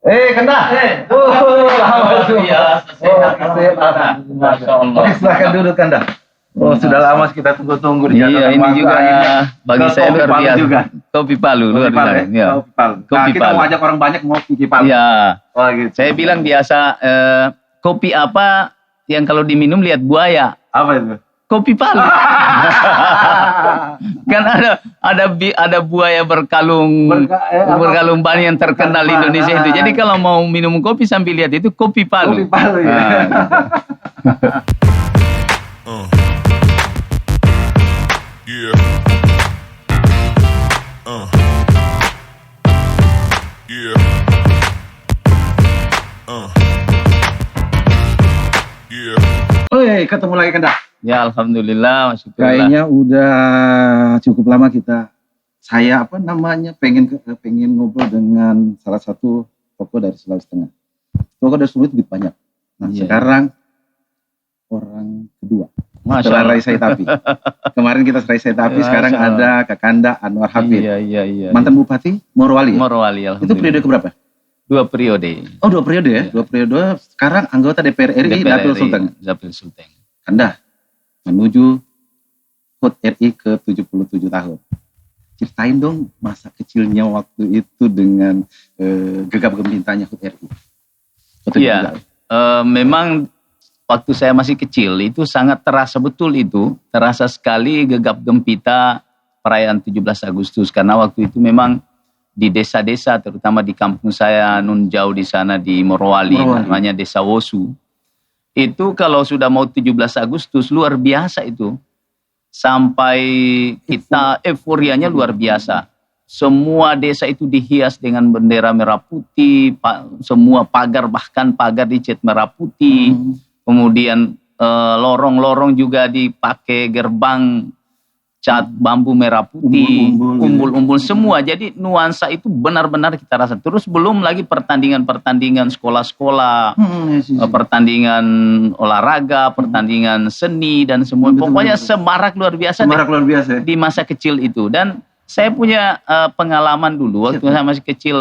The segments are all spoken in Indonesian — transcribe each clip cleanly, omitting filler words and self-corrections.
Kena. Alhamdulillah. Masya Allah. Silahkan duduk Kanda. Sudah lama kita tunggu-tunggu di Jakarta. Iya, ini juga bagi saya luar biasa. Juga. Kopi Palu luar biasa. Kopi Palu. Kopi Kita Palu. mau ajak orang banyak mau kopi Palu. Iya. Oh, gitu. Saya bilang biasa kopi apa yang kalau diminum lihat buaya? Apa itu? Kopi Palu. Kan ada buaya berkalung ban yang terkenal di Indonesia itu. Jadi kalau mau minum kopi sambil lihat itu Kopi Palu. Kopi Palu ya. Yeah. Yeah. Yeah. Ketemu lagi Kanda. Ya alhamdulillah, syukurlah. Kayaknya udah cukup lama saya pengen ngobrol dengan salah satu tokoh dari Sulawesi Tengah. Tokoh dari Sulawesi begitu banyak. Nah, sekarang orang kedua. Setelah Raisa Itapi. Kemarin kita Raisa Itapi, sekarang ada Kakanda Anwar Hafid. Iya. Mantan Bupati Morowali. Morowali, alhamdulillah. Itu periode keberapa? 2 periode. Oh, 2 periode ya? 2 periode. Sekarang anggota DPR RI Dapil Sulteng. Kanda menuju HUT RI ke 77 tahun. Ceritain dong masa kecilnya waktu itu dengan gegap gempitanya HUT RI. Iya, memang waktu saya masih kecil itu sangat terasa betul itu. Terasa sekali gegap gempita perayaan 17 Agustus. Karena waktu itu memang di desa-desa, terutama di kampung saya nun jauh di sana di Morowali. Namanya Desa Wosu. Itu kalau sudah mau 17 Agustus luar biasa itu. Sampai kita euforianya luar biasa. Semua desa itu dihias dengan bendera merah putih. Semua pagar, bahkan pagar dicat merah putih. Kemudian lorong-lorong juga dipakai gerbang cat bambu merah putih, umbul-umbul semua. Jadi nuansa itu benar-benar kita rasa. Terus belum lagi pertandingan-pertandingan sekolah-sekolah, pertandingan olahraga, pertandingan seni dan semua. Pokoknya semarak luar biasa. Semarak luar biasa di masa kecil itu. Dan saya punya pengalaman dulu waktu saya masih kecil.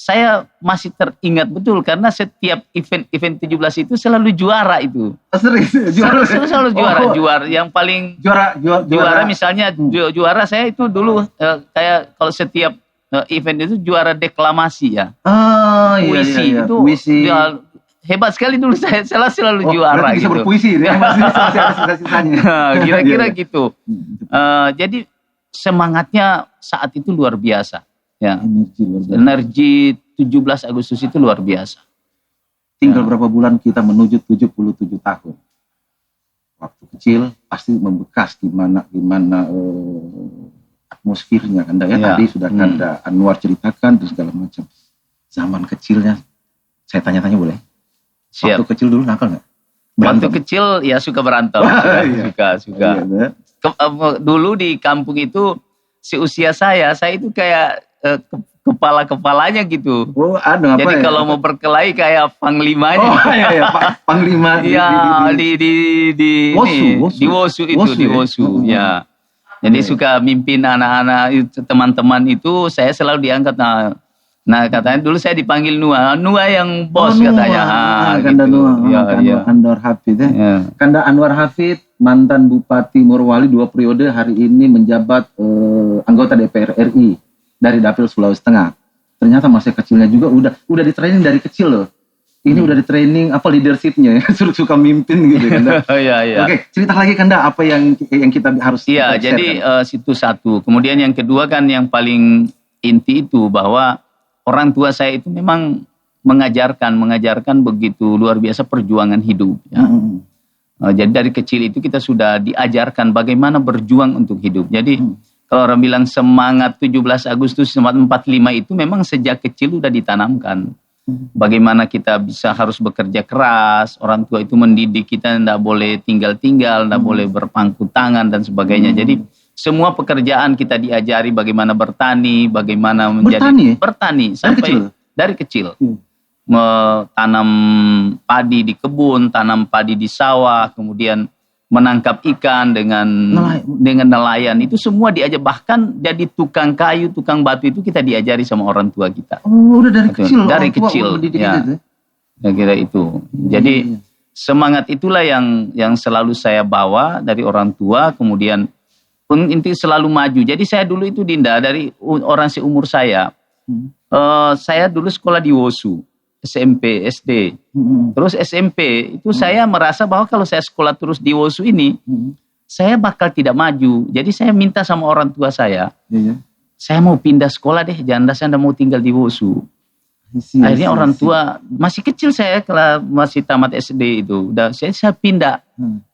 Saya masih teringat betul karena setiap event 17 itu selalu juara itu. Selalu juara. Yang paling juara misalnya juara saya itu dulu kayak kalau setiap event itu juara deklamasi ya. Puisi itu hebat sekali dulu saya selalu juara gitu. Bisa berpuisi ya. Masih ada sisanya. Kira-kira gitu. Jadi semangatnya saat itu luar biasa. Ya, energi 17 Agustus itu luar biasa. Tinggal berapa bulan kita menuju 77 tahun. Waktu kecil pasti membekas gimana atmosfernya Kanda ya. Tadi sudah Kanda Anwar ceritakan terus segala macam. Zaman kecilnya saya tanya-tanya boleh? Siap. Waktu kecil dulu nakal nggak? Waktu kecil ya suka berantem. Suka. Dulu di kampung itu seusia saya itu kayak kepala-kepalanya gitu. Jadi kalau mau berkelahi kayak panglimanya. Panglima. Iya, di Wosu itu. Ya. Jadi suka mimpin anak-anak teman-teman itu saya selalu diangkat. Nah katanya dulu saya dipanggil Nua yang bos katanya. Kanda Nua. Kanda Anwar Hafid ya. Kanda Anwar Hafid mantan Bupati Morowali 2 periode, hari ini menjabat anggota DPR RI dari Dapil Sulawesi Tengah. Ternyata masa kecilnya juga udah di training dari kecil loh. Ini udah di training leadershipnya ya, suka mimpin gitu Kanda. Iya. Oke, cerita lagi Kanda apa yang kita harus. Iya, jadi situ satu. Kemudian yang kedua kan yang paling inti itu bahwa orang tua saya itu memang mengajarkan begitu luar biasa perjuangan hidup. Ya. Jadi dari kecil itu kita sudah diajarkan bagaimana berjuang untuk hidup. Jadi kalau orang bilang semangat 17 Agustus 45 itu memang sejak kecil udah ditanamkan. Bagaimana kita harus bekerja keras, orang tua itu mendidik kita tidak boleh tinggal-tinggal, tidak boleh berpangku tangan dan sebagainya. Jadi semua pekerjaan kita diajari bagaimana bertani, bagaimana menjadi bertani sampai dari kecil. Tanam padi di kebun, tanam padi di sawah, kemudian menangkap ikan dengan nelayan itu semua diajar, bahkan jadi tukang kayu, tukang batu itu kita diajari sama orang tua kita. Oh, udah dari kecil. Dari kecil. Ya. Saya kira itu. Jadi semangat itulah yang selalu saya bawa dari orang tua, kemudian inti selalu maju. Jadi saya dulu itu Dinda, dari orang seumur saya dulu sekolah di WOSU. SMP, SD, terus SMP itu saya merasa bahwa kalau saya sekolah terus di WOSU ini, saya bakal tidak maju. Jadi saya minta sama orang tua saya mau pindah sekolah deh, jangan saya mau tinggal di WOSU. Akhirnya orang tua, masih kecil saya, kalau masih tamat SD itu, udah saya pindah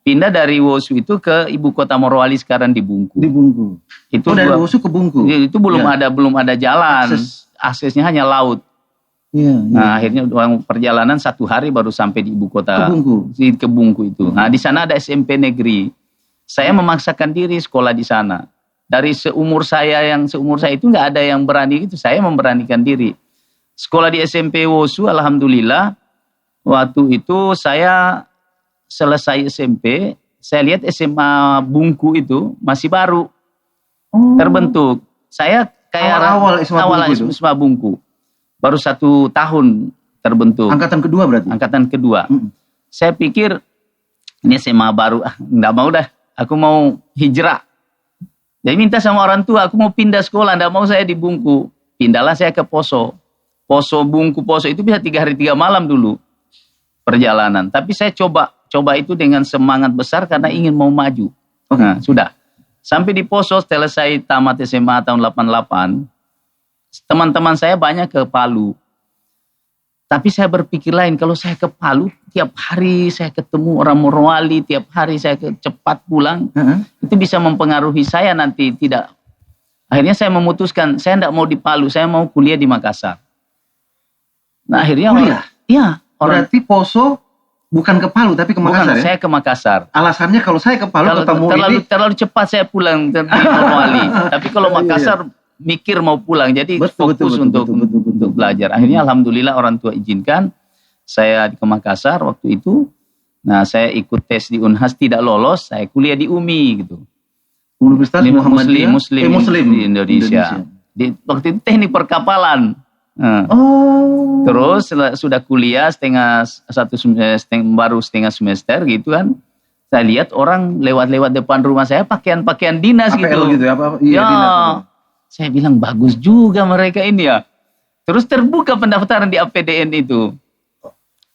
dari WOSU itu ke ibu kota Morowali sekarang di Bungku. Di Bungku. Itu dari WOSU ke Bungku. Itu belum ada jalan, aksesnya hanya laut. Nah akhirnya perjalanan 1 hari baru sampai di ibu kota ke Bungku itu. Nah di sana ada SMP negeri. Saya memaksakan diri sekolah di sana. Dari seumur saya itu nggak ada yang berani itu. Saya memberanikan diri. Sekolah di SMP WOSU, alhamdulillah. Waktu itu saya selesai SMP, saya lihat SMA Bungku itu masih baru terbentuk. Saya kayak awal SMA Bungku. Baru 1 tahun terbentuk. Angkatan kedua berarti? Angkatan kedua. Saya pikir ini SMA baru, enggak mau dah. Aku mau hijrah. Jadi minta sama orang tua, aku mau pindah sekolah, enggak mau saya di Bungku. Pindahlah saya ke Poso. Bungku Poso itu bisa 3 hari 3 malam dulu perjalanan. Tapi saya coba itu dengan semangat besar karena ingin mau maju. Nah, sudah. Sampai di Poso setelah saya tamat SMA tahun 88, teman-teman saya banyak ke Palu. Tapi saya berpikir lain, kalau saya ke Palu, tiap hari saya ketemu orang Morowali, tiap hari saya cepat pulang, itu bisa mempengaruhi saya nanti tidak. Akhirnya saya memutuskan, saya tidak mau di Palu, saya mau kuliah di Makassar. Nah akhirnya berarti Poso bukan ke Palu tapi ke Makassar. Bukan, saya ke Makassar. Alasannya kalau saya ke Palu terlalu cepat saya pulang di Morowali. Tapi kalau Makassar mikir mau pulang, jadi fokus untuk belajar. Akhirnya alhamdulillah orang tua izinkan saya ke Makassar waktu itu. Nah saya ikut tes di Unhas tidak lolos, saya kuliah di UMI gitu. Universitas Muslim di Indonesia. Waktu itu teknik perkapalan. Terus sudah kuliah setengah semester gitu kan. Saya lihat orang lewat depan rumah saya pakaian dinas APL gitu. Dinas. Saya bilang bagus juga mereka ini ya. Terus terbuka pendaftaran di APDN itu.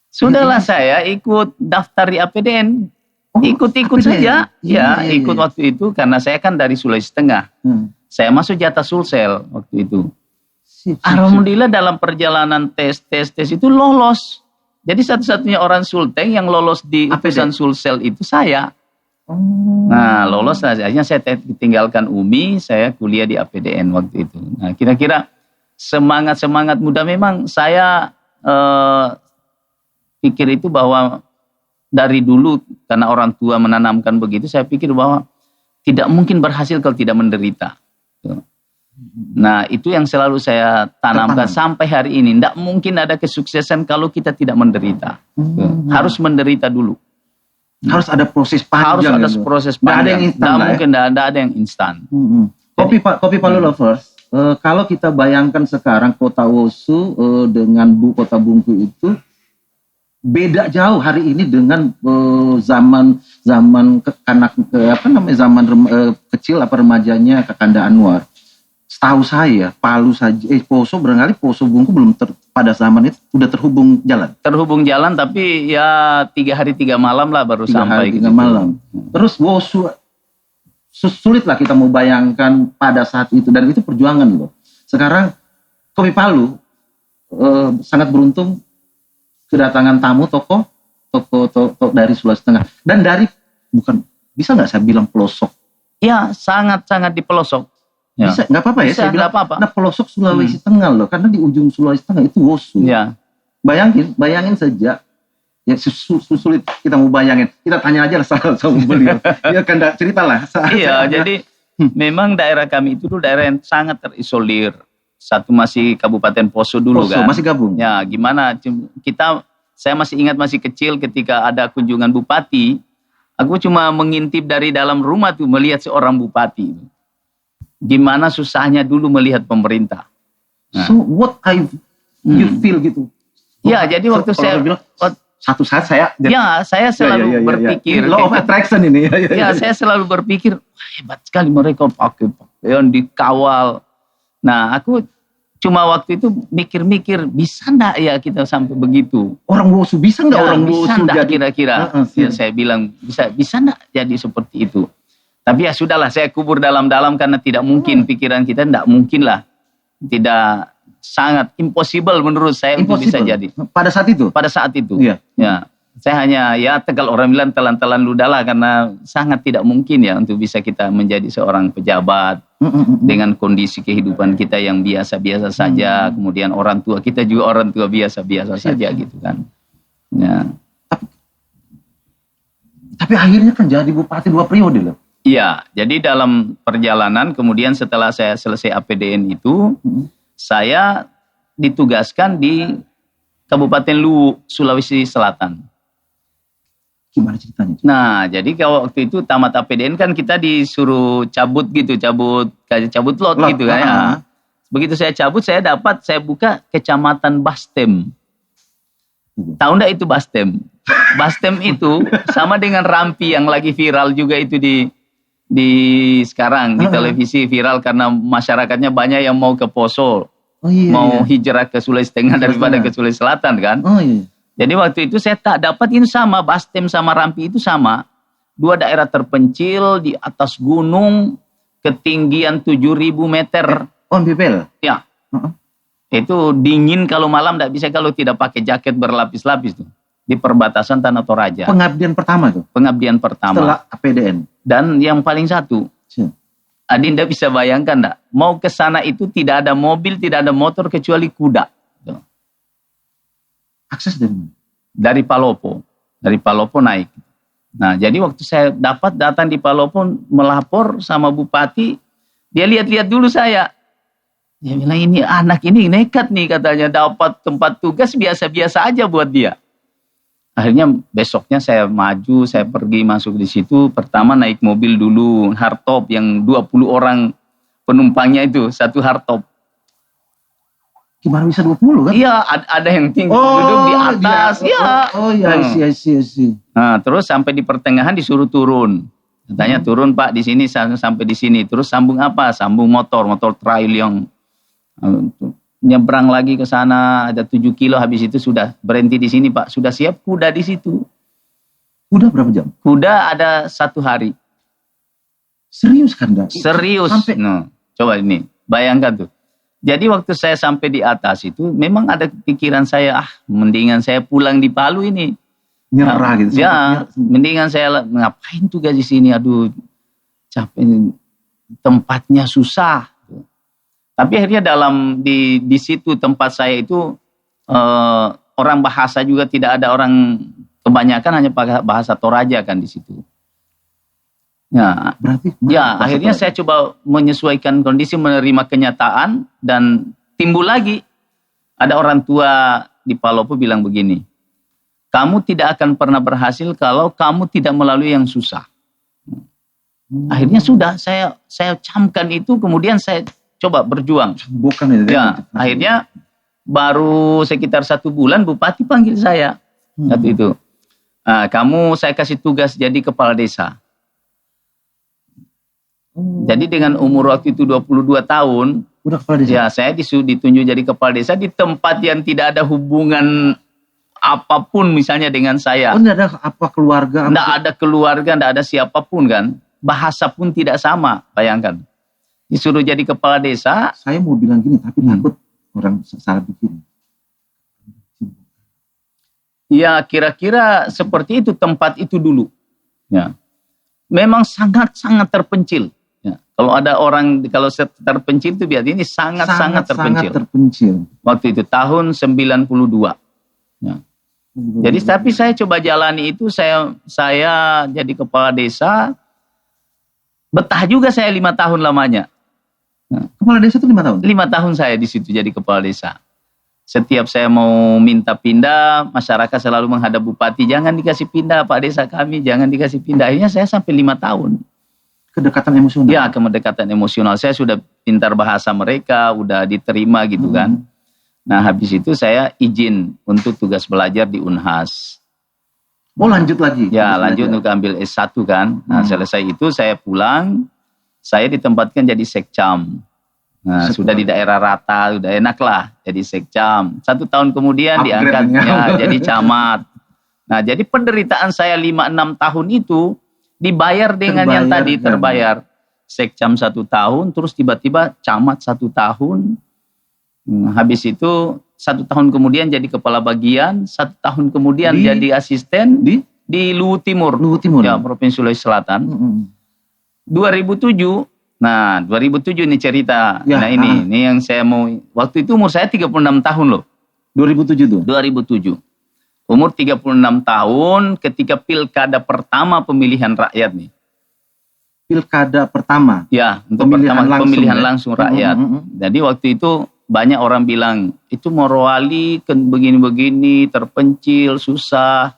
Sudahlah saya ikut daftar di APDN. Ikut-ikut saja. Ikut waktu itu karena saya kan dari Sulawesi Tengah. Saya masuk jatah Sulsel waktu itu. Alhamdulillah dalam perjalanan tes itu lolos. Jadi satu-satunya orang Sulteng yang lolos di utusan Sulsel itu saya. Nah lolos akhirnya saya tinggalkan UMI, saya kuliah di APDN waktu itu. Nah kira-kira semangat muda memang saya pikir itu bahwa dari dulu karena orang tua menanamkan begitu, saya pikir bahwa tidak mungkin berhasil kalau tidak menderita. Nah itu yang selalu saya tanamkan sampai hari ini. Tidak mungkin ada kesuksesan kalau kita tidak menderita. Harus menderita dulu. Harus ada proses panjang. Harus ada proses panjang. Tidak ada yang instan. Kopi Palu Lovers, kalau kita bayangkan sekarang kota WOSU dengan kota Bungku itu beda jauh hari ini dengan zaman kecil remajanya Kakanda Anwar. Setahu saya Palu saja, Poso Bungku belum pada zaman itu udah terhubung jalan. Terhubung jalan tapi ya 3 hari 3 malam lah baru sampai. 3 hari 3 malam. Terus WOSU sulit lah kita mau bayangkan pada saat itu dan itu perjuangan loh. Sekarang Kopi Palu sangat beruntung kedatangan tamu tokoh dari Sulawesi Tengah dan dari bisa nggak saya bilang pelosok? Ya sangat di pelosok. Ya. Bisa, nggak apa-apa ya, saya bilang apa-apa. Nah pelosok Sulawesi Tengah loh, karena di ujung Sulawesi Tengah itu WOSU. Ya. Bayangin saja, ya sulit kita mau bayangin. Kita tanya aja lah sama beliau. Ya kan ceritalah. Iya, jadi memang daerah kami itu dulu daerah yang sangat terisolir. Satu masih Kabupaten Poso dulu kan. Masih gabung. Ya, gimana saya masih ingat masih kecil ketika ada kunjungan bupati Aku cuma mengintip dari dalam rumah tuh melihat seorang bupati. Gimana susahnya dulu melihat pemerintah. Nah. So what you feel gitu? Ya, jadi waktu saya bilang, satu saat saya saya selalu berpikir law of attraction ini. Saya selalu berpikir hebat sekali mereka pakai pakaian dikawal. Nah, aku cuma waktu itu mikir-mikir bisa enggak ya kita sampai begitu? Orang Wosu bisa enggak orang Wosu bisa enggak jadi kira-kira? Ya, saya bilang bisa enggak jadi seperti itu. Tapi ya sudahlah, saya kubur dalam-dalam karena tidak mungkin, pikiran kita enggak mungkin lah. Tidak, sangat impossible menurut saya untuk bisa jadi. Pada saat itu? Pada saat itu. Iya. Ya. Saya hanya kalau orang bilang telan-telan ludah lah, karena sangat tidak mungkin ya untuk bisa kita menjadi seorang pejabat dengan kondisi kehidupan kita yang biasa-biasa saja. Kemudian orang tua kita juga orang tua biasa-biasa saja gitu kan. Ya. Tapi akhirnya kan jadi bupati 2 periode loh. Iya, jadi dalam perjalanan kemudian setelah saya selesai APDN itu, saya ditugaskan di Kabupaten Luwu, Sulawesi Selatan. Gimana ceritanya? Nah, jadi kalau waktu itu tamat APDN kan kita disuruh cabut lot gitu kan ya. Begitu saya cabut, saya buka Kecamatan Bastem. Tahu enggak itu Bastem? Bastem itu sama dengan Rampi yang lagi viral juga itu di sekarang di televisi viral karena masyarakatnya banyak yang mau ke Poso. Mau hijrah ke Sulawesi Tengah daripada ke Sulawesi Selatan kan. Jadi waktu itu saya tak dapat ini sama, Bastem sama Rampi itu sama. 2 daerah terpencil di atas gunung, ketinggian 7.000 meter. Bebel? Ya. Itu dingin kalau malam, tidak bisa kalau tidak pakai jaket berlapis-lapis tuh. Di perbatasan Tanah Toraja. Pengabdian pertama tuh? Pengabdian pertama. Setelah APDN? Dan yang paling satu, Adinda bisa bayangkan enggak? Mau ke sana itu tidak ada mobil, tidak ada motor kecuali kuda. Akses dari mana? Dari Palopo. Dari Palopo naik. Nah, jadi waktu saya datang di Palopo melapor sama bupati, dia lihat-lihat dulu saya. Dia bilang ini anak ini nekat nih katanya, dapat tempat tugas biasa-biasa aja buat dia. Akhirnya besoknya saya maju, saya pergi masuk di situ. Pertama naik mobil dulu, hardtop yang 20 orang penumpangnya itu, satu hardtop. Gimana bisa 20 kan? Iya, ada yang tinggi duduk di atas. I see. Nah, terus sampai di pertengahan disuruh turun. Katanya turun Pak di sini sampai di sini. Terus sambung apa? Sambung motor trail yang nyebrang lagi ke sana, ada 7 kilo, habis itu sudah berhenti di sini Pak. Sudah siap kuda di situ. Kuda berapa jam? Kuda ada 1 hari. Serius kan? Serius. Sampai... No, coba ini, bayangkan tuh. Jadi waktu saya sampai di atas itu, memang ada pikiran saya, mendingan saya pulang di Palu ini. Nyerah gitu. Ya, mendingan saya ngapain tugas di sini, aduh capek, tempatnya susah. Tapi akhirnya di situ tempat saya itu orang bahasa juga tidak ada, orang kebanyakan hanya pakai bahasa Toraja kan di situ. Ya, berarti ya akhirnya saya coba menyesuaikan kondisi, menerima kenyataan, dan timbul lagi ada orang tua di Palopo bilang begini, kamu tidak akan pernah berhasil kalau kamu tidak melalui yang susah. Akhirnya sudah saya camkan itu, kemudian saya coba berjuang. Bukan itu. Ya, akhirnya baru sekitar 1 bulan Bupati panggil saya waktu itu. Saya kasih tugas jadi kepala desa. Jadi dengan umur waktu itu 22 tahun, udah kepala desa. Ya, saya ditunjuk jadi kepala desa di tempat yang tidak ada hubungan apapun misalnya dengan saya. Tidak ada apa keluarga? Tidak ada keluarga, tidak ada siapapun kan. Bahasa pun tidak sama, bayangkan. Disuruh jadi kepala desa. Saya mau bilang gini, tapi takut orang salah pikir. Ya, kira-kira seperti itu tempat itu dulu. Ya. Memang sangat-sangat terpencil. Ya. Kalau ada orang, kalau terpencil itu biar ini sangat-sangat terpencil. Sangat terpencil. Waktu itu tahun 92. Ya. Jadi tapi saya coba jalani itu, saya jadi kepala desa. Betah juga saya 5 tahun lamanya. Kepala desa itu 5 tahun? 5 tahun saya di situ jadi kepala desa. Setiap saya mau minta pindah, masyarakat selalu menghadap bupati, jangan dikasih pindah Pak Desa kami, jangan dikasih pindah. Akhirnya saya sampai 5 tahun. Kedekatan emosional. Ya, kedekatan emosional. Saya sudah pintar bahasa mereka, udah diterima gitu kan. Nah, habis itu saya izin untuk tugas belajar di Unhas. Oh, lanjut lagi? Ya, lanjut untuk ambil S1 kan. Nah, selesai itu saya pulang, saya ditempatkan jadi sekcam. Nah, sudah di daerah Rata, udah enak lah jadi sekcam. 1 tahun kemudian diangkatnya jadi camat. Nah, jadi penderitaan saya 5-6 tahun itu dibayar dengan yang tadi terbayar. Sekcam 1 tahun, terus tiba-tiba camat 1 tahun. Habis itu 1 tahun kemudian jadi kepala bagian, 1 tahun kemudian jadi asisten di Luwu Timur. Luwu Timur. Ya, Provinsi Sulawesi Selatan. 2007. Nah, 2007 ini cerita. Ya, nah ini yang saya mau. Waktu itu umur saya 36 tahun loh. 2007 tuh? 2007. Umur 36 tahun ketika pilkada pertama pemilihan rakyat nih. Pilkada pertama? Ya, untuk pemilihan langsung rakyat. Jadi waktu itu banyak orang bilang, itu Morowali kan begini-begini, terpencil, susah,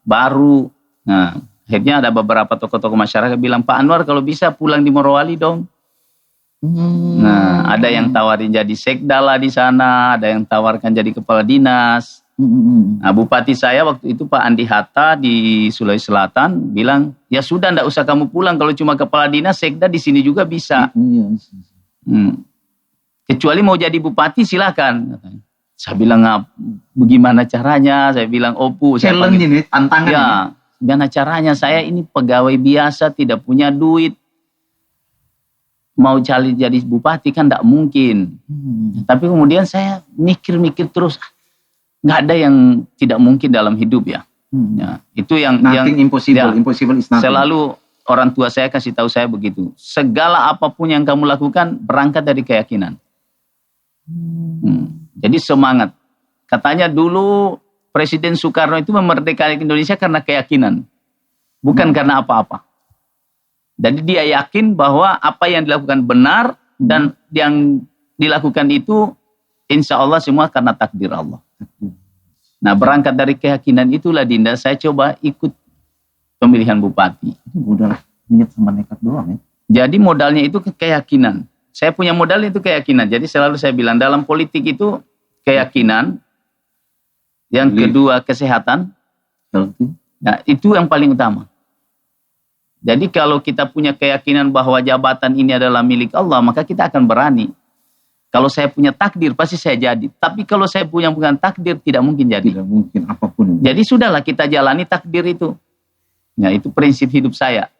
baru. Nah, akhirnya ada beberapa tokoh-tokoh masyarakat bilang, Pak Anwar kalau bisa pulang di Morowali dong. Nah, ada yang tawarin jadi sekda lah di sana, ada yang tawarkan jadi kepala dinas. Nah, bupati saya waktu itu Pak Andi Hatta di Sulawesi Selatan bilang, ya sudah ndak usah kamu pulang, kalau cuma kepala dinas, sekda di sini juga bisa. Kecuali mau jadi bupati silakan. Saya bilang, bagaimana caranya? Saya bilang, Opu. Challenge ini, tantangan ya. ini. Gimana caranya? Saya ini pegawai biasa, tidak punya duit. Mau cari jadi bupati kan tidak mungkin. Tapi kemudian saya mikir-mikir terus. Nggak ada yang tidak mungkin dalam hidup ya. Ya, itu yang impossible. Ya, impossible is nothing. Selalu orang tua saya kasih tahu saya begitu. Segala apapun yang kamu lakukan berangkat dari keyakinan. Jadi semangat. Katanya dulu Presiden Soekarno itu memerdekakan Indonesia karena keyakinan. Bukan karena apa-apa. Jadi dia yakin bahwa apa yang dilakukan benar dan yang dilakukan itu insya Allah semua karena takdir Allah. Nah, berangkat dari keyakinan itulah Dinda saya coba ikut pemilihan bupati. Itu modal niat sama nekat doang ya? Jadi modalnya itu keyakinan. Saya punya modal itu keyakinan. Jadi selalu saya bilang dalam politik itu keyakinan. Yang kedua kesehatan. Nah, itu yang paling utama. Jadi kalau kita punya keyakinan bahwa jabatan ini adalah milik Allah, maka kita akan berani. Kalau saya punya takdir, pasti saya jadi. Tapi kalau saya punya bukan takdir, tidak mungkin jadi. Tidak mungkin apapun. Jadi sudahlah kita jalani takdir itu. Nah, itu prinsip hidup saya.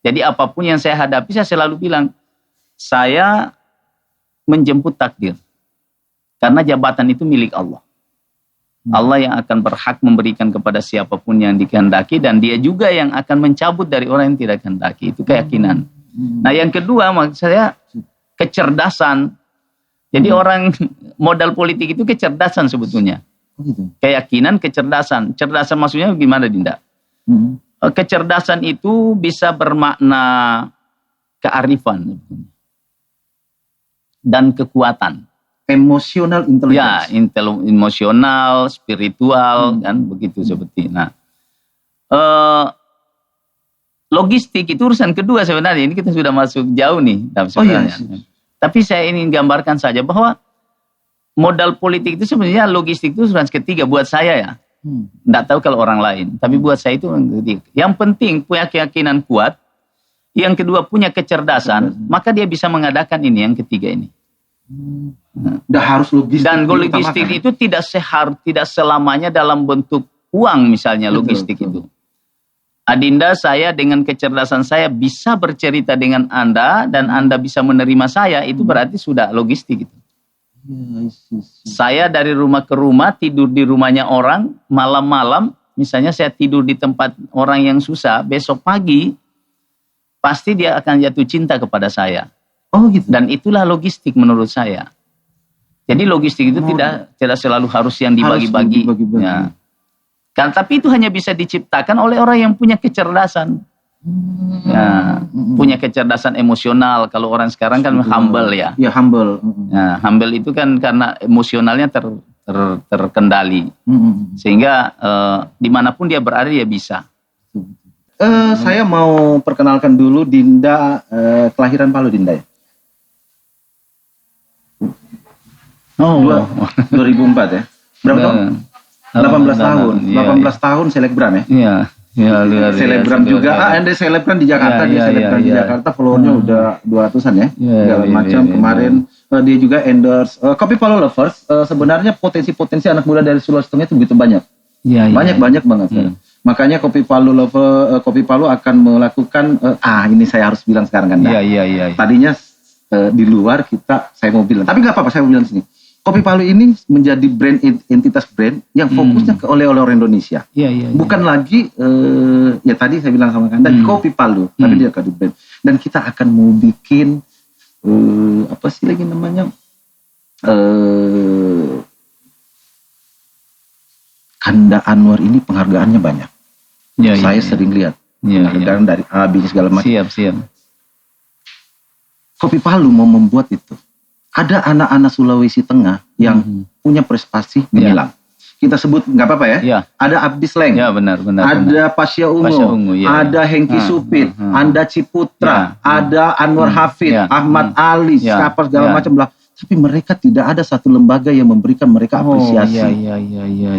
Jadi apapun yang saya hadapi, saya selalu bilang, saya menjemput takdir. Karena jabatan itu milik Allah. Allah yang akan berhak memberikan kepada siapapun yang dikehendaki. Dan dia juga yang akan mencabut dari orang yang tidak kehendaki. Itu keyakinan. Nah yang kedua maksud saya kecerdasan. Jadi orang modal politik itu kecerdasan sebetulnya. Keyakinan, kecerdasan. Cerdasan maksudnya gimana Dinda? Kecerdasan itu bisa bermakna kearifan. Dan kekuatan. Emosional intelligence. Ya, emosional, spiritual, kan begitu seperti. Nah, logistik itu urusan kedua sebenarnya. Ini kita sudah masuk jauh nih sebenarnya. Tapi saya ingin gambarkan saja bahwa modal politik itu sebenarnya logistik itu urusan ketiga buat saya ya. Nggak tahu kalau orang lain, tapi buat saya itu ketiga. Yang penting punya keyakinan kuat. Yang kedua punya kecerdasan, maka dia bisa mengadakan ini yang ketiga ini. Harus logistik. Dan logistik itu tidak selamanya dalam bentuk uang misalnya logistik itu. Adinda, saya dengan kecerdasan saya bisa bercerita dengan Anda dan Anda bisa menerima saya, itu berarti sudah logistik itu. Saya dari rumah ke rumah, tidur di rumahnya orang, malam-malam misalnya saya tidur di tempat orang yang susah, besok pagi pasti dia akan jatuh cinta kepada saya. Oh gitu. Dan itulah logistik menurut saya. Jadi logistik itu tidak selalu harus yang dibagi-bagi. Ya. Kan, tapi itu hanya bisa diciptakan oleh orang yang punya kecerdasan. Ya, punya kecerdasan emosional. Kalau orang sekarang kan humble ya. Ya humble. Ya, humble itu kan karena emosionalnya terkendali. Sehingga dimanapun dia berada dia bisa. Saya mau perkenalkan dulu Dinda, kelahiran Palu Dinda ya? Oh, 2004 ya? Berapa tahun? 18 tahun. 18 tahun selebgram ya? Iya. Ya, selebgram juga. Anda selebgram di Jakarta, dia selebgram di Jakarta, followernya udah 200-an ya. Segala macam. Kemarin dia juga endorse Kopi Palu Lovers. Sebenarnya potensi-potensi anak muda dari Sulawesi Tengah itu begitu banyak. Banyak banget. Makanya Kopi Palu Kopi Palu akan melakukan ini saya harus bilang sekarang kan. Iya. Tadinya di luar saya mau bilang, tapi nggak apa-apa saya mau bilang di sini. Kopi Palu ini menjadi brand, entitas brand yang fokusnya ke oleh-oleh orang Indonesia. Bukan lagi ya tadi saya bilang sama Anda Kopi Palu, tapi dia ke brand. Dan kita akan mau bikin apa sih lagi namanya? Kanda Anwar ini penghargaannya banyak. Saya sering lihat penghargaan dari AB segala macam. Siap. Kopi Palu mau membuat itu. Ada anak-anak Sulawesi Tengah yang punya prestasi gemilang. Kita sebut nggak apa-apa ya. Ada Abdi Sleng. Ya benar. Ada Pasya Ungu. Ada Hengki Supit. Ada Ciputra. Ada Anwar Hafid. Ahmad Ali. Siapa segala macam lah. Tapi mereka tidak ada satu lembaga yang memberikan mereka apresiasi.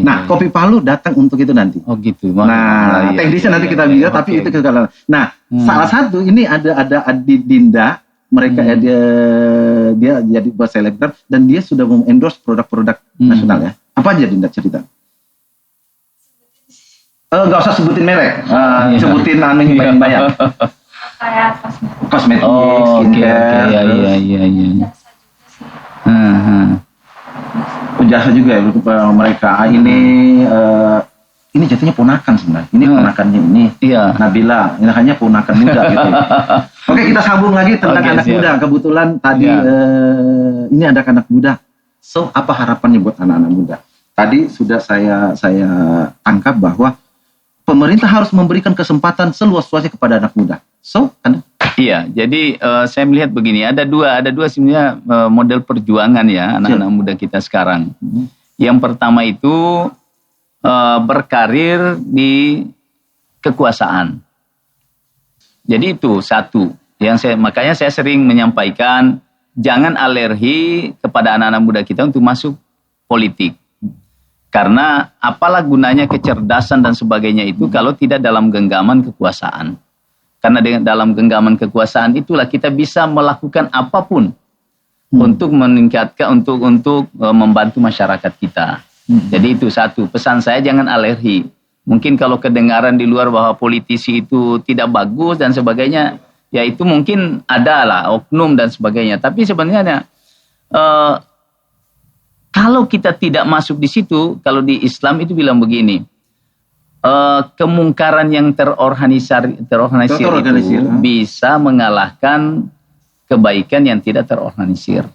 Nah, Kopi Palu datang untuk itu nanti. Oh gitu. Nah, teknisnya nanti kita lihat. Tapi itu kita. Nah, salah satu ini ada Dinda. Mereka dia jadi buat selebgram dan dia sudah endorse produk-produk nasional ya. Apa aja Dinda cerita? Gak usah sebutin merek, sebutin bayang-bayang. Kayak Kosmetik, skincare. Iya. Jasa juga ya mereka. Ini jatuhnya ponakan sebenarnya. Ini ponakannya ini. Nabila, ini hanya ponakan muda gitu. Oke, kita sambung lagi tentang anak muda. Kebetulan tadi ini ada anak muda. So, apa harapannya buat anak-anak muda? Tadi sudah saya tangkap bahwa pemerintah harus memberikan kesempatan seluas-luasnya kepada anak muda. So, Anda? Iya, jadi saya melihat begini, ada dua sebenarnya model perjuangan ya anak-anak muda kita sekarang. Yang pertama itu berkarir di kekuasaan. Jadi itu satu yang makanya saya sering menyampaikan jangan alergi kepada anak-anak muda kita untuk masuk politik. Karena apalah gunanya kecerdasan dan sebagainya itu kalau tidak dalam genggaman kekuasaan. Karena dalam genggaman kekuasaan itulah kita bisa melakukan apapun untuk meningkatkan untuk membantu masyarakat kita. Jadi itu satu, pesan saya jangan alergi. Mungkin kalau kedengaran di luar bahwa politisi itu tidak bagus dan sebagainya, ya itu mungkin ada lah oknum dan sebagainya. Tapi sebenarnya kalau kita tidak masuk di situ, kalau di Islam itu bilang begini, kemungkaran yang terorganisir itu bisa mengalahkan kebaikan yang tidak terorganisir.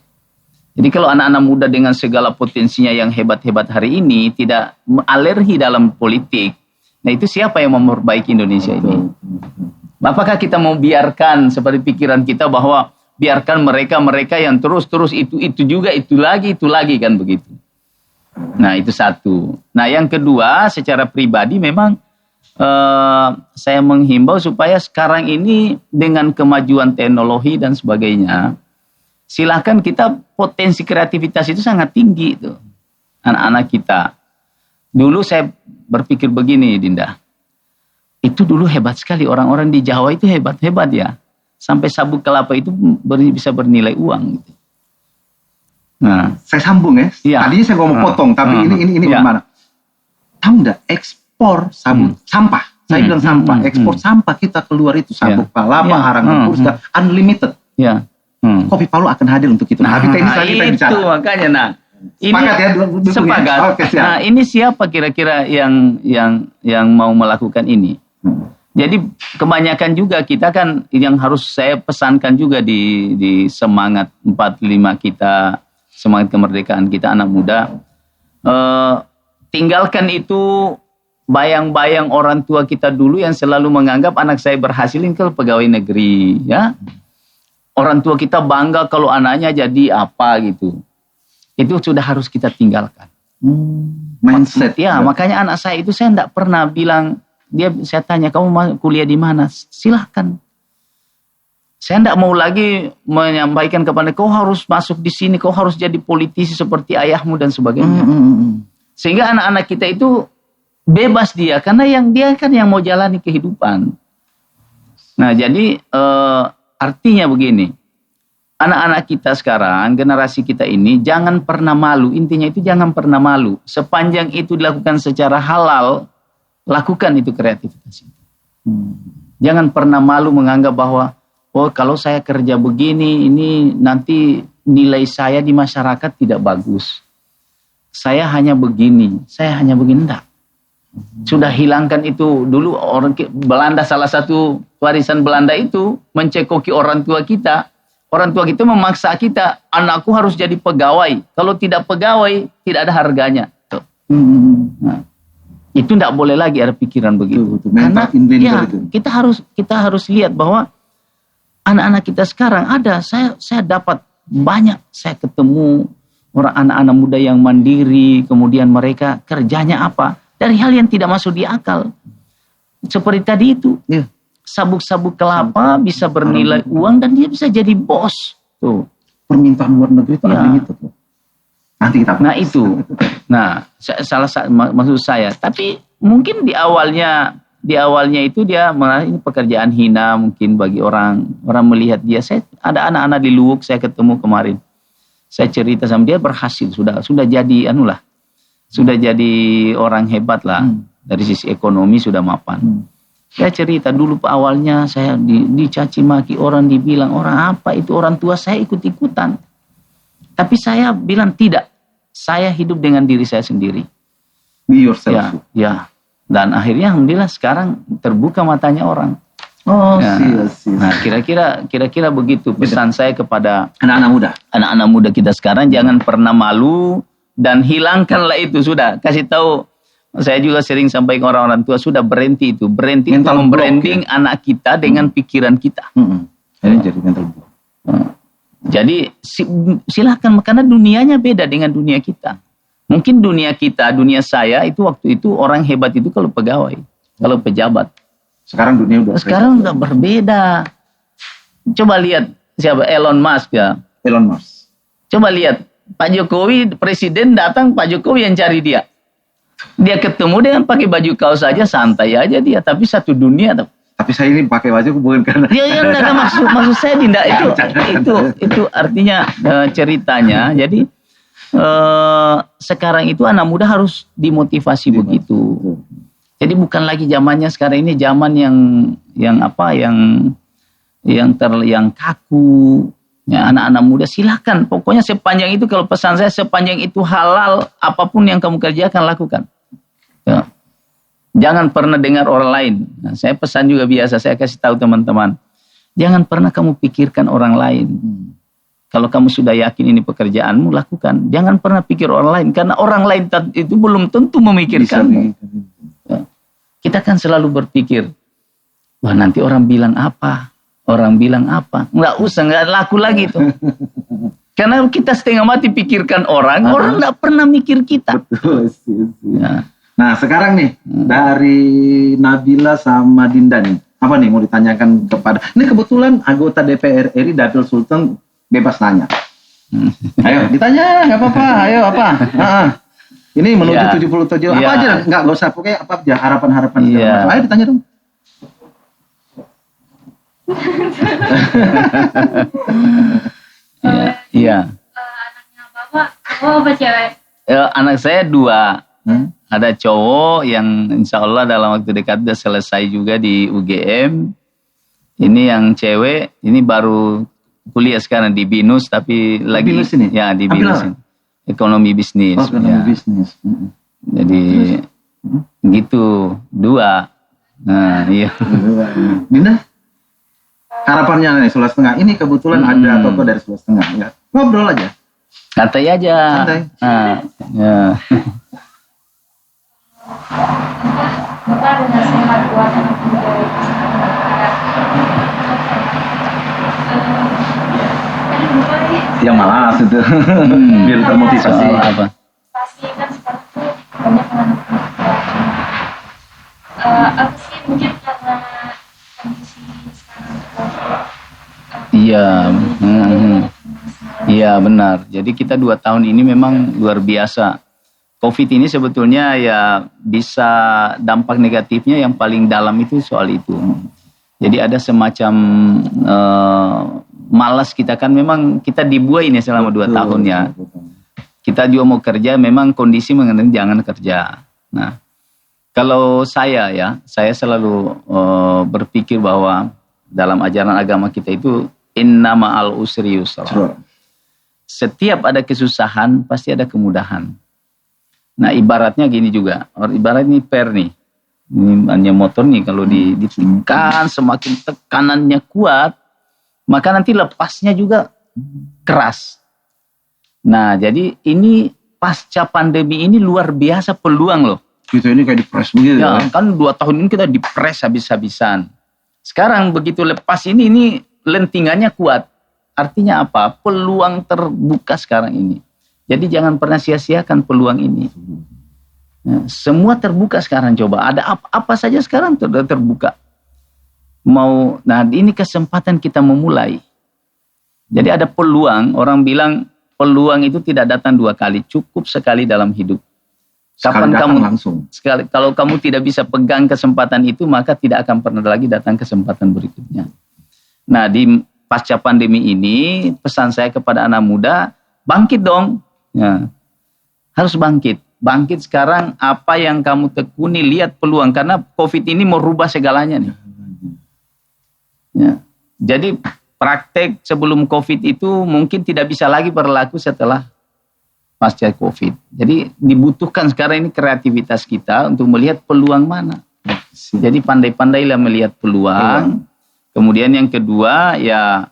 Jadi kalau anak-anak muda dengan segala potensinya yang hebat-hebat hari ini tidak alergi dalam politik, nah itu siapa yang memperbaiki Indonesia ini? Apakah kita mau biarkan seperti pikiran kita bahwa biarkan mereka yang terus itu juga itu lagi kan begitu. Nah itu satu. Nah yang kedua secara pribadi memang saya menghimbau supaya sekarang ini dengan kemajuan teknologi dan sebagainya, silakan kita potensi kreativitas itu sangat tinggi tuh anak-anak kita. Dulu saya berpikir begini Dinda, itu dulu hebat sekali orang-orang di Jawa itu hebat ya, sampai sabuk kelapa itu bisa bernilai uang gitu. Nah, saya sambung ya. Tadinya saya ngomong potong, tapi ini gimana? Tahu nggak ekspor sabuk sampah? Saya bilang sampah, ekspor sampah kita keluar itu sabuk kelapa, arang tempur, unlimited. Kopi Palu akan hadir untuk itu. Nah, tapi teknis lagi kita bicara. Itu makanya sepakat ya, sepakat. Oke, siap. Nah, ini siapa kira-kira yang mau melakukan ini? Jadi kebanyakan juga kita kan yang harus saya pesankan juga di semangat 45 kita, semangat kemerdekaan kita anak muda, tinggalkan itu bayang-bayang orang tua kita dulu yang selalu menganggap anak saya berhasil ini kalau pegawai negeri, ya. Orang tua kita bangga kalau anaknya jadi apa gitu. Itu sudah harus kita tinggalkan. Mindset. Ya, makanya anak saya itu saya tidak pernah bilang, saya tanya, kamu mau kuliah di mana? Silahkan. Saya tidak mau lagi menyampaikan kepada kau harus masuk di sini, kau harus jadi politisi seperti ayahmu dan sebagainya. Sehingga anak-anak kita itu bebas dia, karena dia kan yang mau jalani kehidupan. Nah, jadi artinya begini, anak-anak kita sekarang, generasi kita ini jangan pernah malu. Intinya itu jangan pernah malu. Sepanjang itu dilakukan secara halal, lakukan itu kreativitas. Jangan pernah malu menganggap bahwa oh kalau saya kerja begini, ini nanti nilai saya di masyarakat tidak bagus. Saya hanya begini, enggak. Sudah hilangkan itu. Dulu orang Belanda, salah satu warisan Belanda itu mencekoki orang tua kita. Orang tua kita memaksa kita, anakku harus jadi pegawai. Kalau tidak pegawai, tidak ada harganya. Nah, itu tidak boleh lagi ada pikiran begitu. Karena ya, kita harus lihat bahwa anak-anak kita sekarang ada, saya dapat banyak, saya ketemu orang anak-anak muda yang mandiri, kemudian mereka kerjanya apa? Dari hal yang tidak masuk di akal. Seperti tadi itu, sabuk-sabuk kelapa bisa bernilai uang dan dia bisa jadi bos. Tuh. Permintaan luar negeri itu unlimited. Nanti kita Nah itu, salah satu maksud saya. Tapi mungkin di awalnya itu dia merasa ini pekerjaan hina mungkin bagi orang melihat dia. Saya ada anak-anak di Luwuk saya ketemu kemarin. Saya cerita sama dia berhasil sudah jadi sudah jadi orang hebat lah dari sisi ekonomi sudah mapan. Saya cerita dulu awalnya saya dicaci maki orang, dibilang orang apa itu, orang tua saya ikut-ikutan. Tapi saya bilang tidak, saya hidup dengan diri saya sendiri. Be yourself. Ya. Dan akhirnya alhamdulillah sekarang terbuka matanya orang. Oh, Nah, kira-kira begitu pesan saya kepada anak-anak muda kita sekarang, jangan pernah malu dan hilangkanlah itu sudah. Kasih tahu, saya juga sering sampaikan orang-orang tua sudah berhenti mental membranding anak kita dengan pikiran kita. Ini jadi mental block. Jadi silakan, karena dunianya beda dengan dunia kita. Mungkin dunia saya itu waktu itu orang hebat itu kalau pegawai, kalau pejabat. Sekarang dunia udah berbeda. Coba lihat siapa Elon Musk ya. Coba lihat Pak Jokowi presiden datang, Pak Jokowi yang cari dia. Dia ketemu dengan pakai baju kaos saja santai aja dia, tapi satu dunia. Tapi saya ini pakai baju bukan karena. Ya enggak maksud saya tidak itu artinya ceritanya. Jadi sekarang itu anak muda harus dimotivasi begitu. Jadi bukan lagi zamannya sekarang ini zaman yang kaku. Ya, anak-anak muda silakan. Pokoknya sepanjang itu, kalau pesan saya sepanjang itu halal, apapun yang kamu kerjakan lakukan. Ya. Jangan pernah dengar orang lain. Nah, saya pesan juga biasa saya kasih tahu teman-teman. Jangan pernah kamu pikirkan orang lain. Kalau kamu sudah yakin ini pekerjaanmu, lakukan. Jangan pernah pikir orang lain. Karena orang lain itu belum tentu memikirkan. Ya. Kita kan selalu berpikir, wah nanti orang bilang apa? Nggak usah, nggak laku lagi itu. Karena kita setengah mati pikirkan orang nggak pernah mikir kita. Betul. Ya. Nah sekarang nih, dari Nabila sama Dinda nih, apa nih mau ditanyakan kepada, ini kebetulan anggota DPR RI Dapil Sultan bebas nanya. Ayo ditanya, nggak apa-apa, ayo apa? Ini menuju 77, apa aja, nggak usah, pokoknya apa aja, harapan-harapan. Ayo ditanya dong. Iya. Anaknya Bapak, cowok apa cewek? Anak saya 2. Ada cowok yang insya Allah dalam waktu dekat sudah selesai juga di UGM. Ini yang cewek, ini baru kuliah sekarang di BINUS, tapi lagi BINUS ini? Ya di BINUS ini. Ekonomi bisnis. Bisnis. Jadi gitu 2. Nah iya. Dinda? Harapannya nih Sulawesi Tengah. Ini kebetulan ada tokoh dari Sulawesi Tengah. Ya. Ngobrol aja. Santai aja. Ya. Bapak ada nasihat buat anak muda Yang malas itu. Biar termotivasi. kalau pasti kan sekarang tuh banyak anak muda. Apa sih mungkin karena kondisi sekarang COVID. Iya, iya benar. Jadi kita 2 tahun ini memang luar biasa. COVID ini sebetulnya ya bisa dampak negatifnya yang paling dalam itu soal itu. Jadi ada semacam malas kita kan memang kita dibuai ini selama 2 tahun ya. Kita juga mau kerja memang kondisi mengenai jangan kerja. Nah, kalau saya selalu berpikir bahwa dalam ajaran agama kita itu inna ma'al usri yusra. Setiap ada kesusahan pasti ada kemudahan. Nah ibaratnya gini juga, ibarat ini nih. Ini hanya motor nih kalau ditekan semakin tekanannya kuat, maka nanti lepasnya juga keras. Nah jadi ini pasca pandemi ini luar biasa peluang loh. Kita ini kayak dipres begitu ya. Kan 2 tahun ini kita dipres habis-habisan. Sekarang begitu lepas ini lentingannya kuat. Artinya apa? Peluang terbuka sekarang ini. Jadi jangan pernah sia-siakan peluang ini. Ya, semua terbuka sekarang coba. Ada apa saja sekarang terbuka. Nah ini kesempatan kita memulai. Jadi ada peluang. Orang bilang peluang itu tidak datang 2 kali. Cukup sekali dalam hidup. Kapan kamu langsung. Kalau kamu tidak bisa pegang kesempatan itu, maka tidak akan pernah lagi datang kesempatan berikutnya. Nah di pasca pandemi ini pesan saya kepada anak muda, bangkit dong. Ya. Harus bangkit. Bangkit sekarang apa yang kamu tekuni, lihat peluang. Karena COVID ini merubah segalanya nih. Ya. Jadi praktek sebelum COVID itu mungkin tidak bisa lagi berlaku setelah pasca COVID. Jadi dibutuhkan sekarang ini kreativitas kita untuk melihat peluang mana. Jadi pandai-pandailah melihat peluang. Kemudian yang kedua ya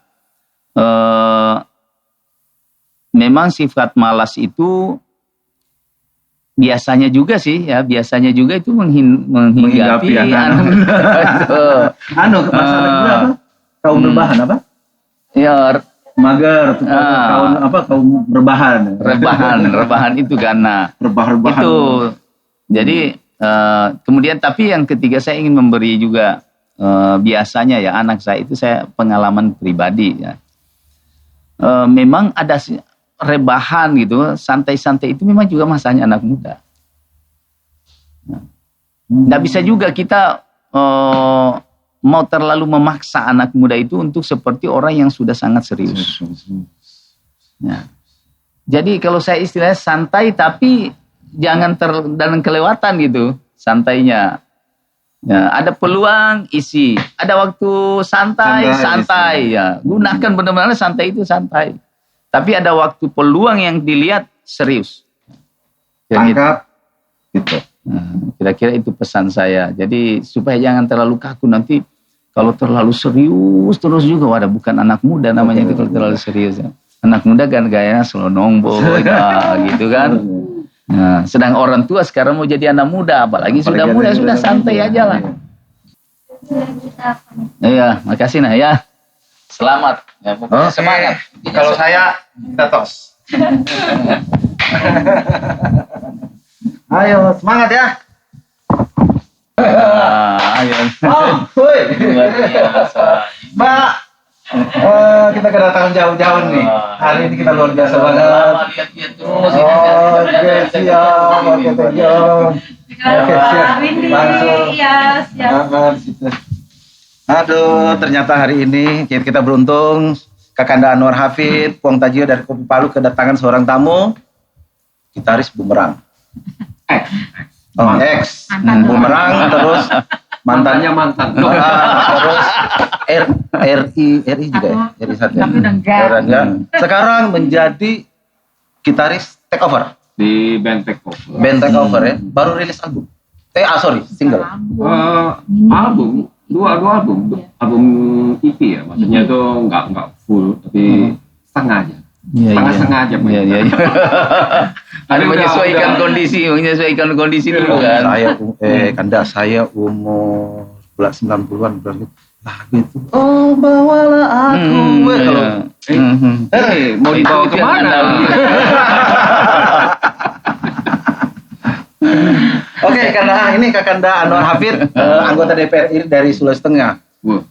memang sifat malas itu biasanya juga itu menghinggapi anak masalah apa? Kaum berbahan apa? Ya mager, kaum berbahan. Rebahan itu karena rebah-rebahan. Itu. Jadi kemudian tapi yang ketiga saya ingin memberi juga biasanya ya anak saya itu saya pengalaman pribadi ya. Memang ada rebahan gitu, santai-santai itu memang juga masanya anak muda. Nggak bisa juga kita mau terlalu memaksa anak muda itu untuk seperti orang yang sudah sangat serius. Ya. Jadi kalau saya istilahnya santai tapi jangan dalam kelewatan gitu, santainya. Ya, ada peluang isi, ada waktu santai ya. Gunakan benar-benar santai itu santai. Tapi ada waktu peluang yang dilihat serius. Tangkap gitu. Nah, kira-kira itu pesan saya. Jadi supaya jangan terlalu kaku nanti kalau terlalu serius terus juga wadah bukan anak muda namanya itu kalau terlalu serius. Ya. Anak muda kan gayanya selonong boy gitu kan. Nah, sedang orang tua sekarang mau jadi anak muda, apalagi sudah muda sudah santai aja lah. Iya, makasih nah ya. Selamat. Ya, pokoknya semangat. Kalau saya kita tos. Ayo semangat ya. Ayo. Woi. Luar biasa. Mbak. Kita kedatangan jauh-jauh nih. Hari ini kita luar biasa banget. Lihat-lihat terus. Oke, siap. Oke, thank you. Oke, siap. Langsung. Iya, siap. Aduh, ternyata hari ini kita beruntung. Kakanda Anwar Hafid, Puang Tajio dari Kopi Palu kedatangan seorang tamu. Gitaris Bumerang. X. Bumerang, terus mantannya terus RI juga ya, RI satu ya. Sekarang menjadi gitaris Takeover di band Takeover. Band Takeover ya, baru rilis album. Single. Album, dua album EP ya, maksudnya itu nggak full, tapi setengah aja. Setengah aja. Iya. Ada menyesuaikan kondisi dulu kan. Saya umur 90-an berarti lagu itu. Oh, bawalah aku. Mau dibawa kemana? Oke, karena ini Kakanda Anwar Hafid, anggota DPR RI dari Sulawesi Tengah. Wah.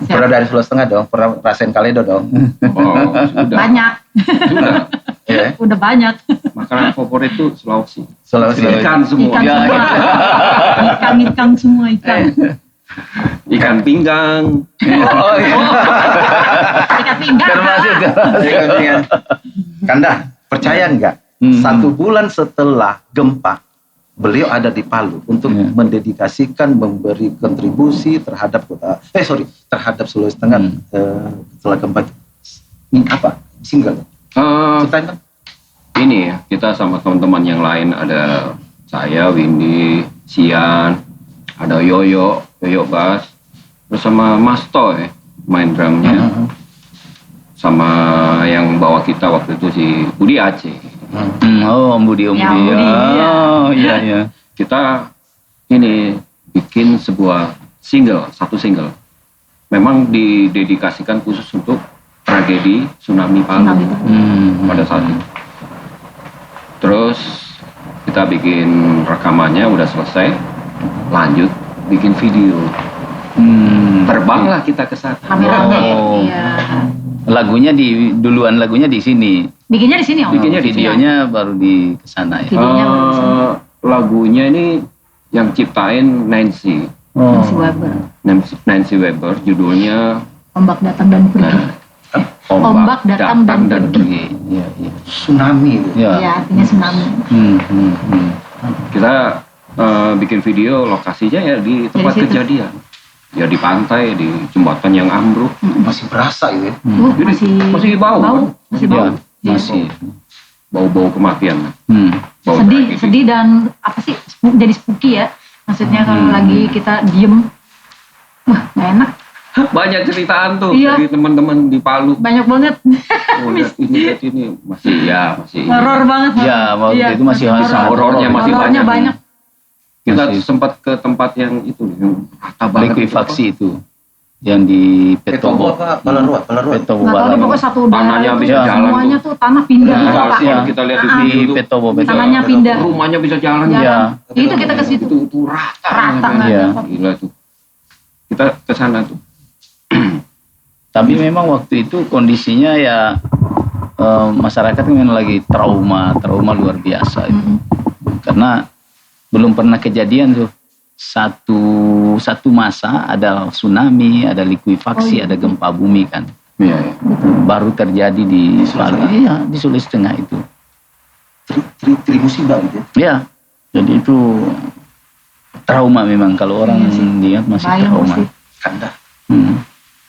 Pernah dari Sulawesi Tengah dong, pernah rasain Kaledo dong. Oh, sudah. Banyak. Sudah. Ya. Udah banyak. Makanan favorit itu Sulawesi. Sulawesi. Ikan semua. Ikan Ya, semua. Ikan semua ikan. Ikan pinggang. Oh iya. Ikan pinggang. Termasuk. Kanda, percaya nggak? 1 bulan setelah gempa, beliau ada di Palu untuk mendedikasikan, memberi kontribusi terhadap terhadap Sulawesi Tengah setelah gempa. Ini apa? Single. Ceritain dong. Ini ya, kita sama teman-teman yang lain, ada saya, Windy, Sian, ada Yoyo Bass, terus sama Mas To ya, main drumnya, sama yang bawa kita waktu itu si Budi Aceh. Om Budi. Ya, Om Budi, iya. Oh iya. Kita ini bikin sebuah satu single. Memang didedikasikan khusus untuk tragedi tsunami Palu pada saat itu. Terus kita bikin rekamannya udah selesai, lanjut bikin video. Terbanglah kita ke sana. Rame-rame. Oh. Iya. Lagunya lagunya di sini. Bikinnya di sini Om. Bikinnya di sini. Videonya baru di kesana ya. Videonya baru di sini. Lagunya ini yang ciptain Nancy Weber, judulnya Ombak datang dan pergi. Ombak datang dan pergi. Iya. Tsunami itu. Ya. Iya, artinya tsunami. kita bikin video lokasinya ya di tempat situ. kejadian. Ya di pantai, di jembatan yang ambruk. Masih berasa itu ya. Jadi masih bau. Masih bau. Ya, masih. Bau-bau kematian. Bau Sedih, tragedi. sedih dan apa sih? Jadi spooky ya. Maksudnya kalau lagi kita diem, wah nggak enak. Banyak ceritaan tuh Iya. dari teman-teman di Palu. Banyak banget. Oh, lihat ini masih. Horor banget. Ya, waktu Iya, itu masih horornya masih Horornya banyak. Kita Masih. sempat ke tempat yang itu, yang rata banget. Likuifaksi itu yang di Petobo. Balarua. Petobo Nggak tahu Balarua. pokoknya satu Tanahnya daerah bisa itu jalan semuanya tuh. tuh tanah pindah. Iya, gitu, Pak. kalau kita lihat di Di video itu, Petobo. Tanahnya pindah. rumahnya bisa jalan. Jalan. Iya. Itu kita ke situ. Itu rata. Rata nggak Iya. ada apa-apa. Gila tuh. Kita ke sana tuh. Tapi memang waktu itu kondisinya ya masyarakat memang lagi trauma luar biasa itu. Karena belum pernah kejadian tuh satu masa ada tsunami, ada likuifaksi, ada gempa bumi kan. Iya. Baru terjadi di Palu. Iya, di Sulawesi Tengah itu. Tri musibah gitu ya. Ya, jadi itu trauma memang kalau orang Iya sih. lihat masih Bayang trauma. sih. Kanda, Hmm.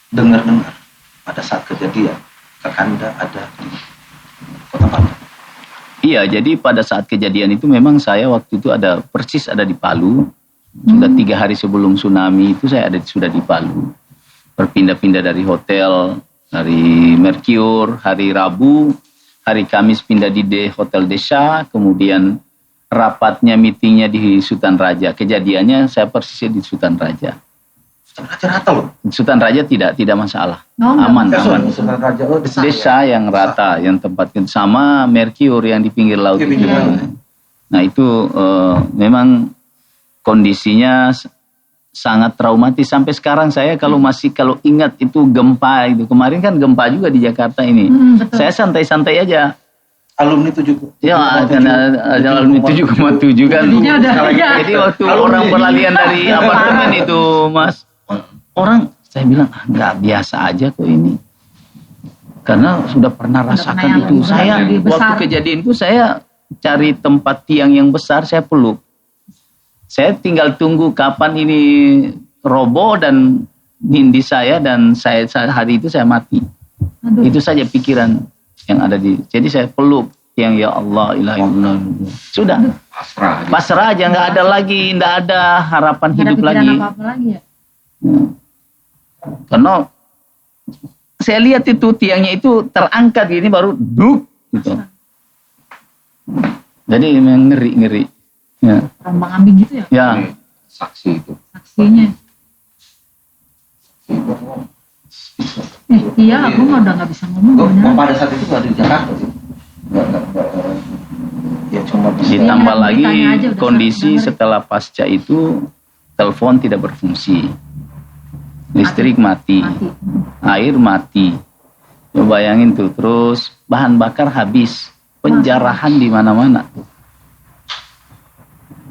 dengar pada saat kejadian Kakanda ada di Kota Palu. Iya, jadi pada saat kejadian itu memang saya waktu itu persis ada di Palu. Sudah 3 hari sebelum tsunami itu saya sudah di Palu. Berpindah-pindah dari hotel, dari Mercure, hari Rabu, hari Kamis pindah di Hotel Desa, kemudian rapatnya, meetingnya di Sultan Raja. Kejadiannya saya persisnya di Sultan Raja. Rata-rata loh. Sultan Raja tidak masalah, Oh, enggak. aman. Sultan Raja, Desa yang rata, yang tempat sama Mercure yang di pinggir laut Iya, itu. pinggir laut. Nah itu memang kondisinya sangat traumatis sampai sekarang. Saya kalau ingat itu gempa itu kemarin kan gempa juga di Jakarta ini. Betul. Saya santai-santai aja. Alumni 7. Ya karena ada alumni 7,7 kan. Jadinya udah, iya. Jadi waktu orang berlarian dari apartemen itu Mas, orang saya bilang nggak biasa aja kok ini. Karena sudah pernah rasakan pernah itu. yang Saya lebih besar. waktu kejadian itu saya cari tempat tiang yang besar, saya peluk. Saya tinggal tunggu kapan ini roboh dan dinding saya dan saya hari itu saya mati. Aduh. Itu saja pikiran yang ada jadi saya peluk yang ya Allah ilaha illallah. Sudah pasrah aja, nggak ada lagi, nggak ada harapan Nggak ada hidup pikiran lagi. apa-apa lagi ya. Karena saya lihat itu tiangnya itu terangkat gini baru duk gitu. Jadi memang ngeri. Ya. Terombang ambing gitu ya Ya. Ini saksi itu. saksinya. Iya, aku udah nggak bisa ngomong. Gue beneran. pada saat itu nggak di Jakarta sih. Nggak. Ya cuma nggak bisa. Ditambah Iya, lagi beritanya aja udah kondisi ngeri. setelah pasca itu telepon tidak berfungsi, listrik mati, air mati. Coba bayangin tuh, terus bahan bakar habis, penjarahan di mana-mana.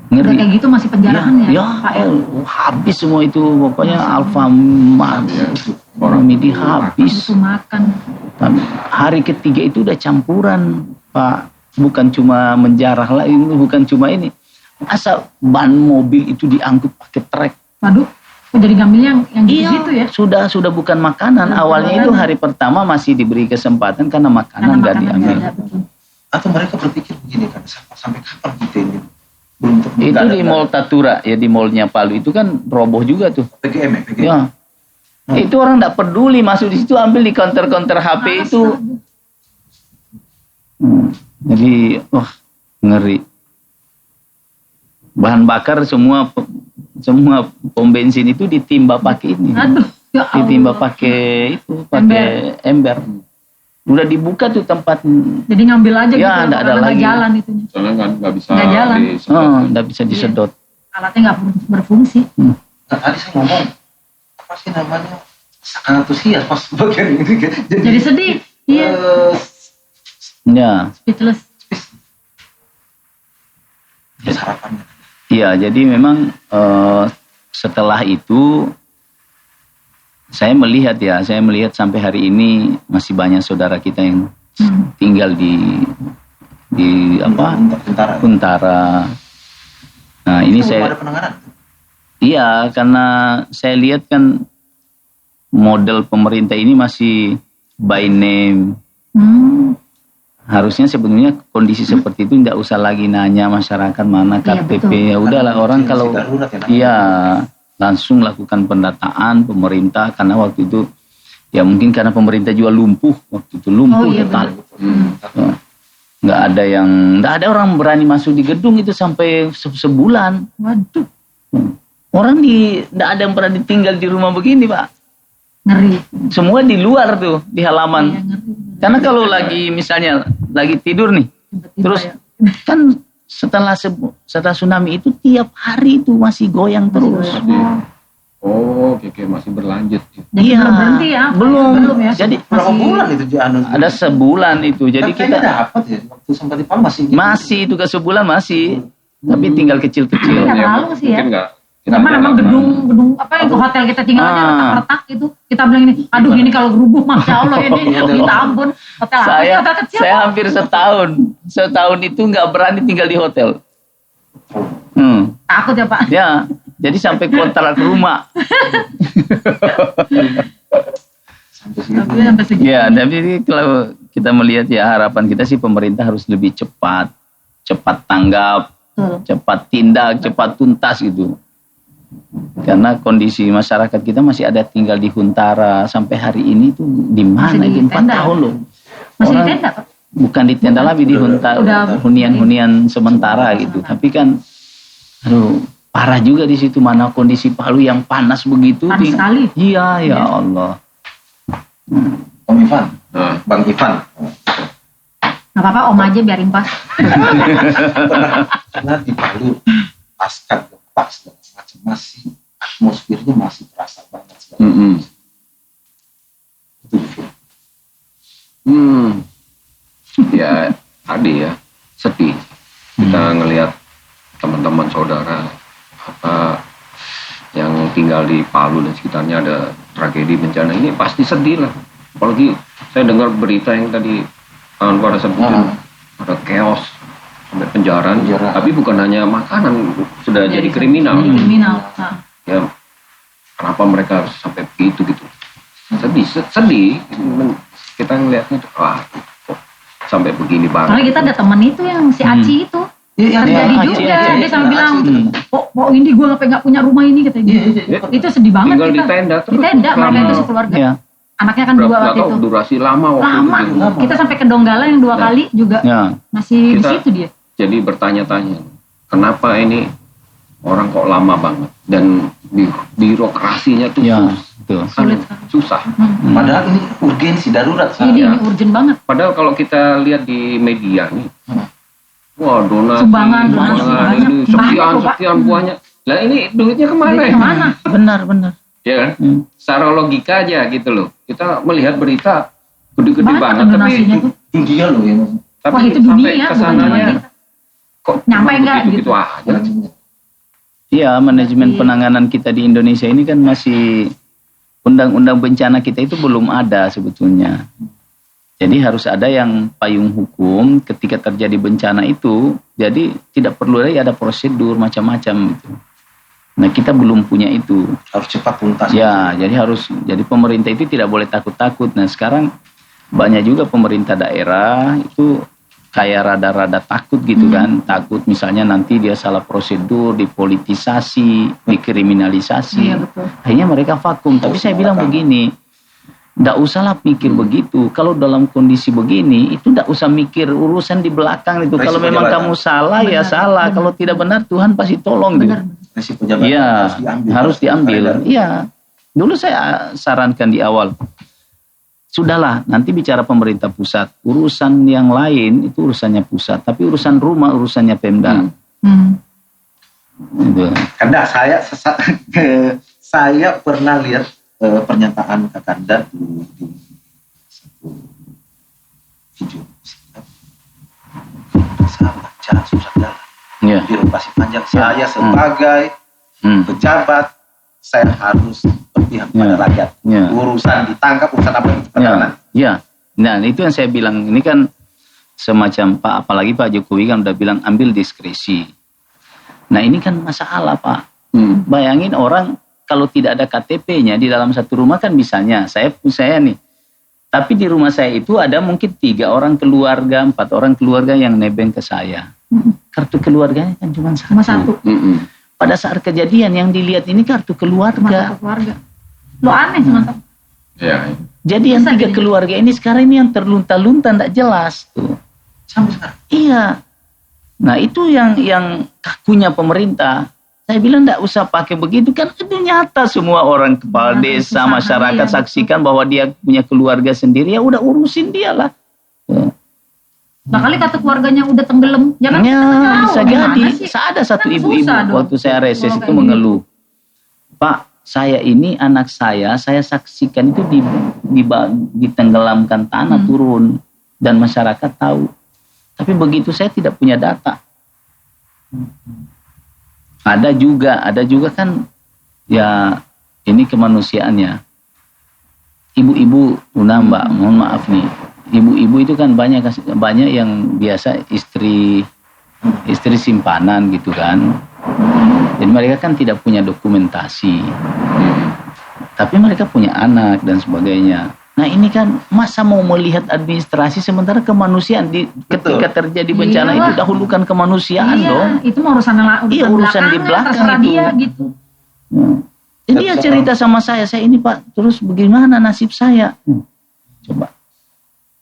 Udah Ngeri. kayak gitu masih penjarahan ya, Ya, Pak ya? habis semua itu pokoknya Alfamart, Midi habis. Itu makan. Hari ketiga itu udah campuran, Pak. Bukan cuma menjarah lagi, bukan cuma ini. Masa ban mobil itu diangkut pakai trek? Waduh, kok jadi ngambil yang gitu ya? Sudah bukan makanan. Awalnya itu hari pertama masih diberi kesempatan karena makanan nggak diambil. nggak ada, betul. Atau mereka berpikir begini kan, sampai kapan kita ini belum Itu di Mall Tatura ya, di mallnya Palu itu kan roboh juga tuh. PGM ya, PGM. Ya. Itu orang nggak peduli masuk di situ, ambil di counter-counter HP itu. Jadi wah ngeri. Bahan bakar semua pom bensin itu ditimba pakai ini. Aduh, ya Allah. Ditimba pakai itu, pakai ember. Udah dibuka tuh tempat. Jadi ngambil aja Ya, gitu, nggak ada karena nggak lagi. jalan itunya. Soalnya nggak bisa Nggak jalan. Nggak bisa disedot. Alatnya nggak berfungsi. Nah, tadi saya ngomong apa sih namanya, antusias pas bagian ini kan. Jadi sedih. Iya. Ya. Speechless. Harapannya. Iya, jadi memang setelah itu saya melihat sampai hari ini masih banyak saudara kita yang tinggal di apa? Huntara. Nah, ini Itu saya ada penanganan. iya, karena saya lihat kan model pemerintah ini masih by name. Harusnya sebenarnya kondisi seperti itu tidak usah lagi nanya masyarakat mana KTP. Ya udahlah, orang kalau iya langsung lakukan pendataan pemerintah, karena waktu itu ya mungkin karena pemerintah juga lumpuh waktu itu, lumpuh total. Nggak ada orang berani masuk di gedung itu sampai sebulan. Waduh, Orang nggak ada yang berani tinggal di rumah begini, Pak. ngeri. Semua di luar tuh, di halaman. Iya, ngeri. Karena kalau lagi misalnya lagi tidur nih, Tiba-tiba terus ya. kan setelah tsunami itu tiap hari itu masih goyang terus. Oh, oke, masih berlanjut. Jadi Iya, belum berhenti ya? belum. ya? Jadi Berapa bulan itu di anu? ada sebulan itu. Jadi Kayaknya kita dapat ya waktu sempat di Palma masih. Gitu. masih itu ke sebulan masih, tapi tinggal kecil-kecil. Nggak terlalu sih ya. Mungkin nggak. Cuman emang gedung apa yang ke hotel kita tinggal aja retak-retak itu, kita bilang ini, aduh ini kalau rubuh masya Allah ini, minta ampun. Hotel apa sih? Hotel kecil. Saya hampir setahun itu nggak berani tinggal di hotel. Takut ya Pak. Ya, jadi sampai kontrak rumah. Sampai segitu. Ya, tapi kalau kita melihat ya, harapan kita sih pemerintah harus lebih cepat tanggap, cepat tindak, cepat tuntas gitu. Karena kondisi masyarakat kita masih ada tinggal di Huntara sampai hari ini tuh di mana Masih di itu 4 tenda. tahun loh. Masih di Orang- tenda Pak? Bukan di tenda lagi, di Huntara, Udah- hunian sementara gitu. Tapi kan aduh, parah juga di situ, mana kondisi Palu yang panas begitu. Panas sekali. Iya, ya Allah. Om Ivan, Nah, Bang Ivan. Gak apa-apa om aja biarin pas. Karena di Palu pasca gempa segala macam masih atmosfernya masih terasa banget segala macam. Itu ya tadi ya sedih kita ngelihat teman-teman saudara apa yang tinggal di Palu dan sekitarnya ada tragedi bencana ini, pasti sedih lah. Apalagi saya dengar berita yang tadi pada sebutin ada chaos sampai penjara. Tapi bukan hanya makanan, sudah jadi kriminal. Jadi kriminal. Nah. Ya kenapa mereka harus sampai begitu gitu? Sedih. Kita ngelihatnya tuh, wah kok sampai begini banget. Soalnya kita ada temen itu yang si Aci itu. Iya, Terjadi Aci, juga. Aci. Dia sampai bilang, kok ini gue nggak punya rumah ini katanya. Itu sedih banget Tinggal kita. di tenda terus Di tenda, mereka selama- itu sekeluarga. Ya, Anaknya kan berapa dua nggak waktu tahu itu. durasi lama waktu Lama. itu. Kita sampai ke Donggala yang 2 kali juga ya. masih di Kita- situ dia. Jadi bertanya-tanya, kenapa ini orang kok lama banget dan birokrasinya tuh Ya, betul. Sulit. susah. Padahal ini urgensi darurat. Ini Ya. urgent banget. Padahal kalau kita lihat di media nih, Wah, donasi. Sumbangan ini banyak. sekian banyak. Lah ini duitnya kemana ya? Kemana? Benar. Ya kan? Secara logika aja gitu loh. Kita melihat berita gede-gede Banyak banget, tapi donasinya tuh. Dunia loh ya. Wah, itu sampai dunia, bukan kesananya cuma kita. kok Nyampe cuma enggak begitu gitu. aja. Iya, manajemen penanganan kita di Indonesia ini kan masih undang-undang bencana kita itu belum ada sebetulnya. Jadi harus ada yang payung hukum ketika terjadi bencana itu. Jadi tidak perlu lagi ada prosedur macam-macam gitu. Nah, kita belum punya itu. Harus cepat tuntas. Ya, jadi pemerintah itu tidak boleh takut-takut. Nah, sekarang banyak juga pemerintah daerah itu kayak rada-rada takut gitu kan. Takut misalnya nanti dia salah prosedur, dipolitisasi, dikriminalisasi. Iya, betul. Akhirnya mereka vakum. Tapi saya bilang begini, nggak usahlah mikir begitu. Kalau dalam kondisi begini, itu nggak usah mikir urusan di belakang itu. Kalau Resiko memang jabatan. kamu salah, ya Benar, salah. benar. Kalau tidak benar, Tuhan pasti tolong gitu. Benar. Resiko jabatan Iya, harus diambil. Beredar. Iya, dulu saya sarankan di awal, sudahlah nanti bicara pemerintah pusat, urusan yang lain itu urusannya pusat, tapi urusan rumah urusannya Pemda. Gitu. Karena saya pernah lihat pernyataan Kakanda di satu video. Saya baca surat jalan Iya. birokrasi panjang. Saya sebagai pejabat, saya harus berpihak pada Ya. rakyat. Ya. Urusan ditangkap, urusan apa itu penanganan. Ya. Nah, itu yang saya bilang, ini kan semacam apalagi Pak Jokowi kan udah bilang ambil diskresi. Nah, ini kan masalah, Pak. Bayangin orang kalau tidak ada KTP-nya di dalam satu rumah kan misalnya saya nih. Tapi di rumah saya itu ada mungkin 3 orang keluarga, 4 orang keluarga yang nebeng ke saya. Kartu keluarganya kan cuma Cuma satu. Pada saat kejadian yang dilihat ini kartu Cuma keluarga. satu keluarga. Lo aneh teman-teman. Ya. Jadi yang Bisa 3 jadi. keluarga ini sekarang ini yang terlunta-lunta tidak jelas tuh. Sampai sekarang. Iya. Nah, itu yang kakunya pemerintah. Saya bilang tidak usah pakai begitu kan itu nyata semua orang kepala Nyata, desa, usaha masyarakat dia, saksikan bahwa dia punya keluarga sendiri, ya udah urusin dia lah. Ya. Nah kali kata keluarganya udah tenggelam, ya kan? Ya, kita nggak tahu bisa gimana jadi. sih. Ada satu Kan ibu-ibu susah dong. waktu saya reses Kalau itu kayak mengeluh. Pak, saya ini anak saya saksikan itu ditenggelamkan tanah turun dan masyarakat tahu. Tapi begitu saya tidak punya data. Ada juga kan ya ini kemanusiaannya. Ibu-ibu, Mbak, mohon maaf nih. Ibu-ibu itu kan banyak yang biasa istri simpanan gitu kan. Jadi mereka kan tidak punya dokumentasi. Tapi mereka punya anak dan sebagainya. Nah ini kan masa mau melihat administrasi sementara kemanusiaan ketika terjadi bencana Iyalah. itu dahulukan kemanusiaan dong. Itu mah urusan Iya, urusan di belakang terserah itu. dia gitu. Jadi dia cerita sama saya ini Pak, terus bagaimana nasib saya? Coba.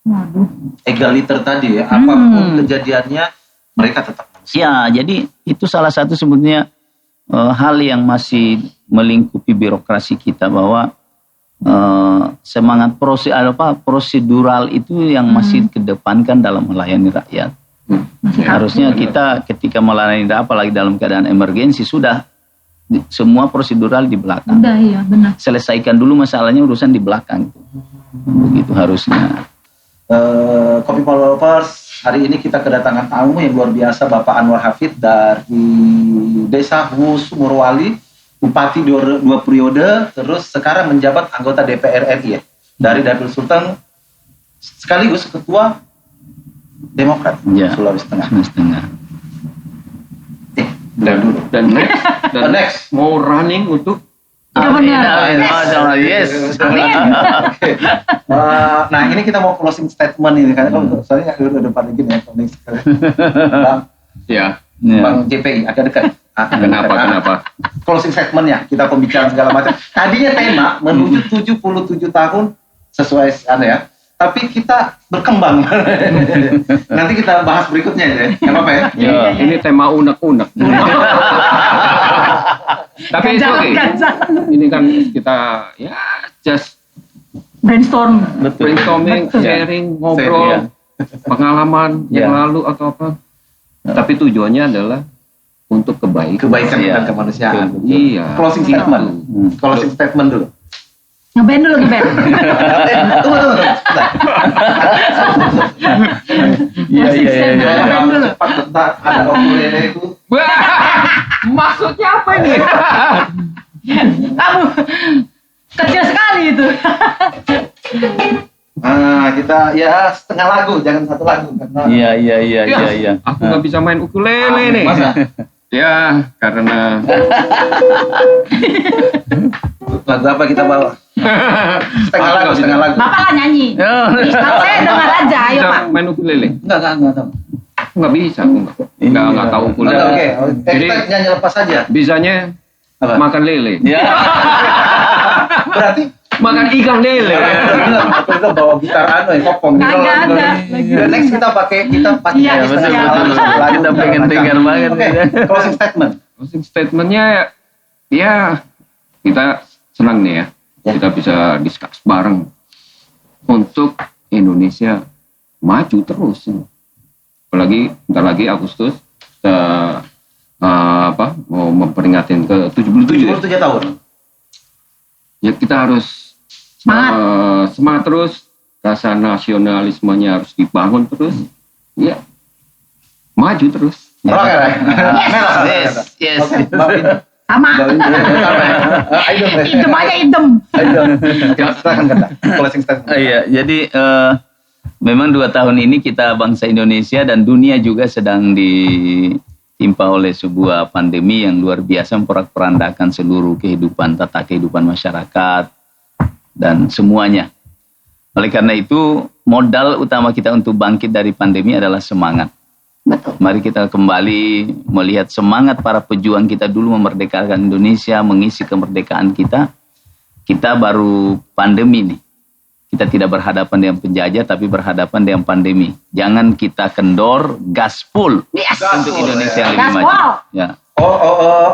Waduh. Egaliter tadi ya, apapun kejadiannya mereka tetap manusia. Ya, jadi itu salah satu sebetulnya hal yang masih melingkupi birokrasi kita bahwa semangat prosedural itu yang masih kedepankan dalam melayani rakyat. Harusnya kita ketika melayani rakyat, apalagi dalam keadaan emergensi sudah semua prosedural di belakang. Udah iya benar. Selesaikan dulu masalahnya, urusan di belakang. Begitu harusnya. Kopi Lovers, hari ini kita kedatangan tamu yang luar biasa, Bapak Anwar Hafid dari Desa Hus Murwali, Bupati 2 periode, terus sekarang menjabat anggota DPR RI ya, dari Dapil Sultan, sekaligus Ketua Demokrat Ya, Sulawesi Tengah. Sulawesi Tengah. Dan next mau running untuk Ya benar. Yes. Nah ini kita mau closing statement ini kan, soalnya udah depan lagi nih, Bang, ya. Bang JPI agak dekat. Kenapa? Closing statement ya, kita pembicaraan segala macam. Tadinya tema menuju 77 tahun sesuai ya. Tapi kita berkembang. Nanti kita bahas berikutnya ya. Enggak apa-apa ya? Ya. Ini tema unek-unek. Tapi itu oke. Ini kan kita ya just Brainstorm. brainstorming, sharing, ngobrol, Iya. pengalaman yang Iya. lalu atau apa. Tapi tujuannya adalah untuk kebaikan Iya. dan kemanusiaan. Iya. Closing Gitu. statement. Closing statement dulu. Ngeband dulu ngeband. Tunggu. Sebentar. Iya. Ngeband dulu. Cepat bentar, ada ukulele itu. Maksudnya apa ini? Kamu kecil sekali itu. Nah, kita ya setengah lagu, jangan satu lagu karena Iya. Aku nggak bisa main ukulele nih. Masa? Ya, karena Lagu apa kita bawa? Setengah lagu, setengah lagu. Bapak lah nyanyi. Oh. Kalau saya dengar aja, ayo bisa Pak. main ukulele. Enggak tahu. Aku nggak bisa, aku nggak tahu ukulele. Oke. Jadi Kita nyanyi lepas saja. bisanya Apa? makan lele, Ya. Berarti makan ikan lele. aku bilang bawa gitar kopong. Kagak ada. Next kita pakai Iya, setengah betul. lagu. Kita pengen dengar banget. Oke, closing statement. Closing statementnya ya kita senang nih ya, kita bisa discuss bareng untuk Indonesia maju terus. Apalagi bentar lagi Agustus kita mau memperingatin ke 77 ya. 77 tahun. Ya kita harus semangat terus, rasa nasionalismenya harus dibangun terus, ya maju terus. Oke. Yes. Oke, Mbak Vin. Sama. Mbak Vin. Ayo, Idem aja idem. silakan kata. Closing statement. Iya, jadi memang 2 tahun ini kita bangsa Indonesia dan dunia juga sedang ditimpa oleh sebuah pandemi yang luar biasa memporak-porandakan seluruh kehidupan, tata kehidupan masyarakat dan semuanya. Oleh karena itu, modal utama kita untuk bangkit dari pandemi adalah semangat. Betul. Mari kita kembali melihat semangat para pejuang kita dulu memerdekakan Indonesia, mengisi kemerdekaan kita. Kita baru pandemi nih. Kita tidak berhadapan dengan penjajah, tapi berhadapan dengan pandemi. Jangan kita kendor, gaspol Yes. untuk Indonesia yang lebih Gaspol. maju. Ya.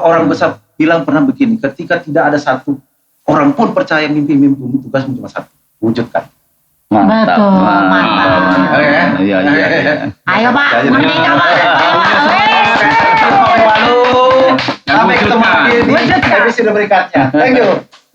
Orang besar bilang pernah begini, ketika tidak ada satu orang pun percaya mimpi-mimpimu, tugasmu cuma satu, wujudkan. Mantap. Betul, mantap. Iya. Ayo Pak, merdeka Pak. Sampai ketemu lagi di episode berikutnya. Thank you.